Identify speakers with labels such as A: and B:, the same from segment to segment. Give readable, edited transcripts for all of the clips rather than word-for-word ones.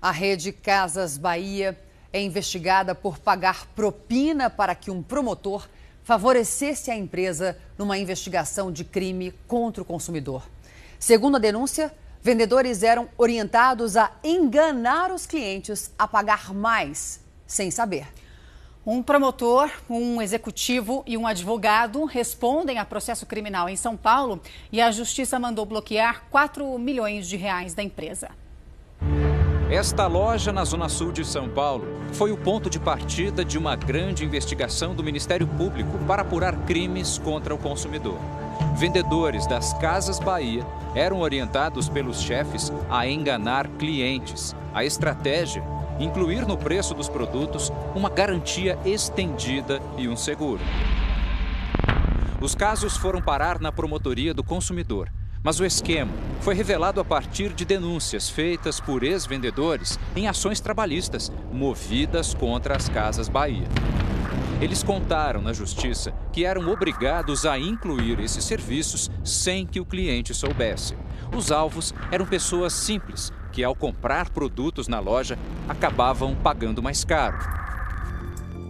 A: A rede Casas Bahia é investigada por pagar propina para que um promotor favorecesse a empresa numa investigação de crime contra o consumidor. Segundo a denúncia, vendedores eram orientados a enganar os clientes a pagar mais, sem saber.
B: Um promotor, um executivo e um advogado respondem a processo criminal em São Paulo e a justiça mandou bloquear 4 milhões de reais da empresa.
C: Esta loja na Zona Sul de São Paulo foi o ponto de partida de uma grande investigação do Ministério Público para apurar crimes contra o consumidor. Vendedores das Casas Bahia eram orientados pelos chefes a enganar clientes. A estratégia: incluir no preço dos produtos uma garantia estendida e um seguro. Os casos foram parar na Promotoria do Consumidor, mas o esquema foi revelado a partir de denúncias feitas por ex-vendedores em ações trabalhistas movidas contra as Casas Bahia. Eles contaram na justiça que eram obrigados a incluir esses serviços sem que o cliente soubesse. Os alvos eram pessoas simples que, ao comprar produtos na loja, acabavam pagando mais caro.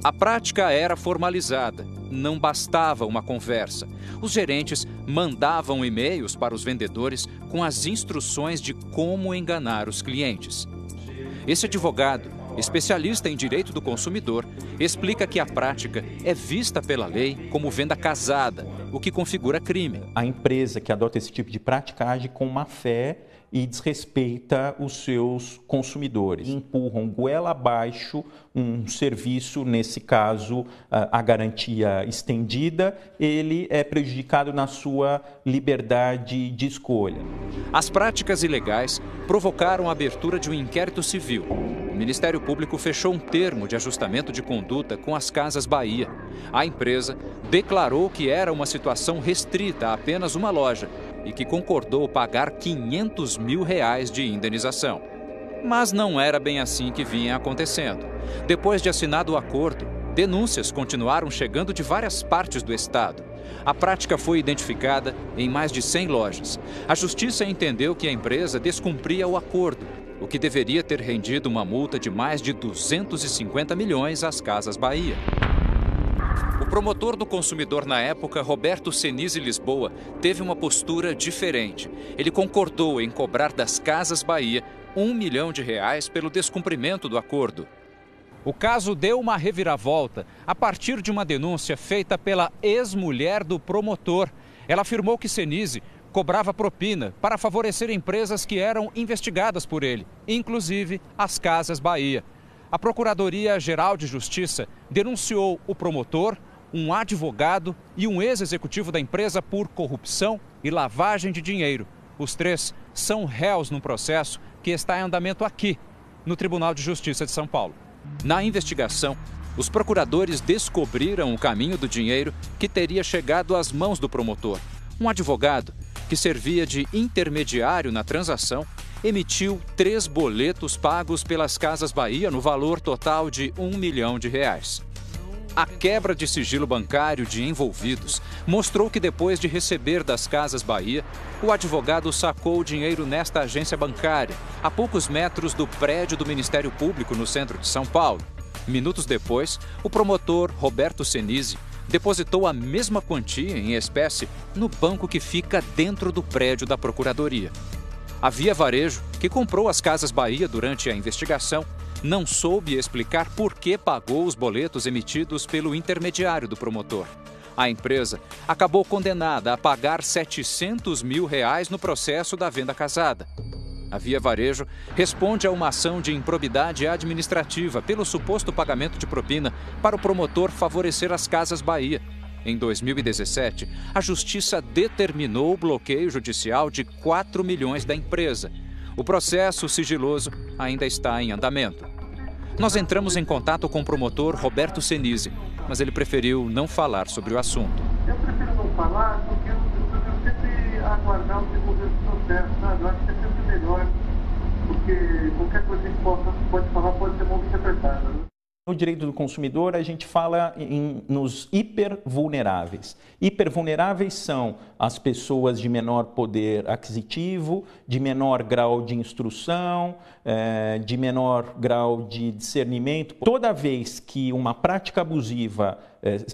C: A prática era formalizada, não bastava uma conversa. Os gerentes mandavam e-mails para os vendedores com as instruções de como enganar os clientes. Esse advogado, especialista em direito do consumidor, explica que a prática é vista pela lei como venda casada, o que configura crime.
D: A empresa que adota esse tipo de prática age com má fé e desrespeita os seus consumidores. Empurram goela abaixo um serviço, nesse caso, a garantia estendida, ele é prejudicado na sua liberdade de escolha.
C: As práticas ilegais provocaram a abertura de um inquérito civil. O Ministério Público fechou um termo de ajustamento de conduta com as Casas Bahia. A empresa declarou que era uma situação restrita a apenas uma loja e que concordou pagar R$500 mil de indenização. Mas não era bem assim que vinha acontecendo. Depois de assinado o acordo, denúncias continuaram chegando de várias partes do estado. A prática foi identificada em mais de 100 lojas. A justiça entendeu que a empresa descumpria o acordo, o que deveria ter rendido uma multa de mais de 250 milhões às Casas Bahia. O promotor do consumidor na época, Roberto Senise Lisboa, teve uma postura diferente. Ele concordou em cobrar das Casas Bahia R$1 milhão pelo descumprimento do acordo. O caso deu uma reviravolta a partir de uma denúncia feita pela ex-mulher do promotor. Ela afirmou que Senise cobrava propina para favorecer empresas que eram investigadas por ele, inclusive as Casas Bahia. A Procuradoria-Geral de Justiça denunciou o promotor, um advogado e um ex-executivo da empresa por corrupção e lavagem de dinheiro. Os três são réus num processo que está em andamento aqui, no Tribunal de Justiça de São Paulo. Na investigação, os procuradores descobriram o caminho do dinheiro que teria chegado às mãos do promotor. Um advogado, que servia de intermediário na transação, emitiu 3 boletos pagos pelas Casas Bahia no valor total de R$1 milhão. A quebra de sigilo bancário de envolvidos mostrou que, depois de receber das Casas Bahia, o advogado sacou o dinheiro nesta agência bancária, a poucos metros do prédio do Ministério Público no centro de São Paulo. Minutos depois, o promotor Roberto Senise depositou a mesma quantia em espécie no banco que fica dentro do prédio da Procuradoria. A Via Varejo, que comprou as Casas Bahia durante a investigação, não soube explicar por que pagou os boletos emitidos pelo intermediário do promotor. A empresa acabou condenada a pagar R$700 mil no processo da venda casada. A Via Varejo responde a uma ação de improbidade administrativa pelo suposto pagamento de propina para o promotor favorecer as Casas Bahia. Em 2017, a Justiça determinou o bloqueio judicial de 4 milhões da empresa. O processo sigiloso ainda está em andamento. Nós entramos em contato com o promotor Roberto Senise, mas ele preferiu não falar sobre o assunto.
E: Eu prefiro não falar porque eu sempre aguardar o desenvolvimento do processo, sabe? Eu acho que é sempre melhor, porque qualquer coisa que a gente pode falar pode ser mal interpretada, né?
D: No direito do consumidor, a gente fala nos hipervulneráveis. Hipervulneráveis são as pessoas de menor poder aquisitivo, de menor grau de instrução, de menor grau de discernimento. Toda vez que uma prática abusiva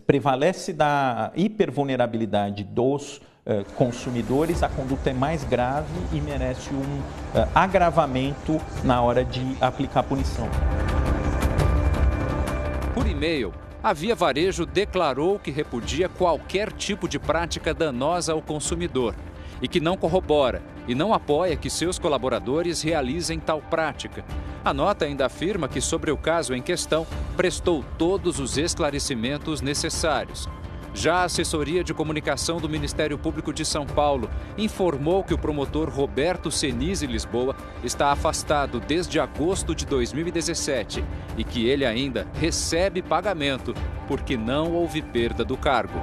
D: prevalece da hipervulnerabilidade dos consumidores, a conduta é mais grave e merece um agravamento na hora de aplicar a punição.
C: Por e-mail, a Via Varejo declarou que repudia qualquer tipo de prática danosa ao consumidor e que não corrobora e não apoia que seus colaboradores realizem tal prática. A nota ainda afirma que, sobre o caso em questão, prestou todos os esclarecimentos necessários. Já a assessoria de comunicação do Ministério Público de São Paulo informou que o promotor Roberto Senise Lisboa está afastado desde agosto de 2017 e que ele ainda recebe pagamento porque não houve perda do cargo.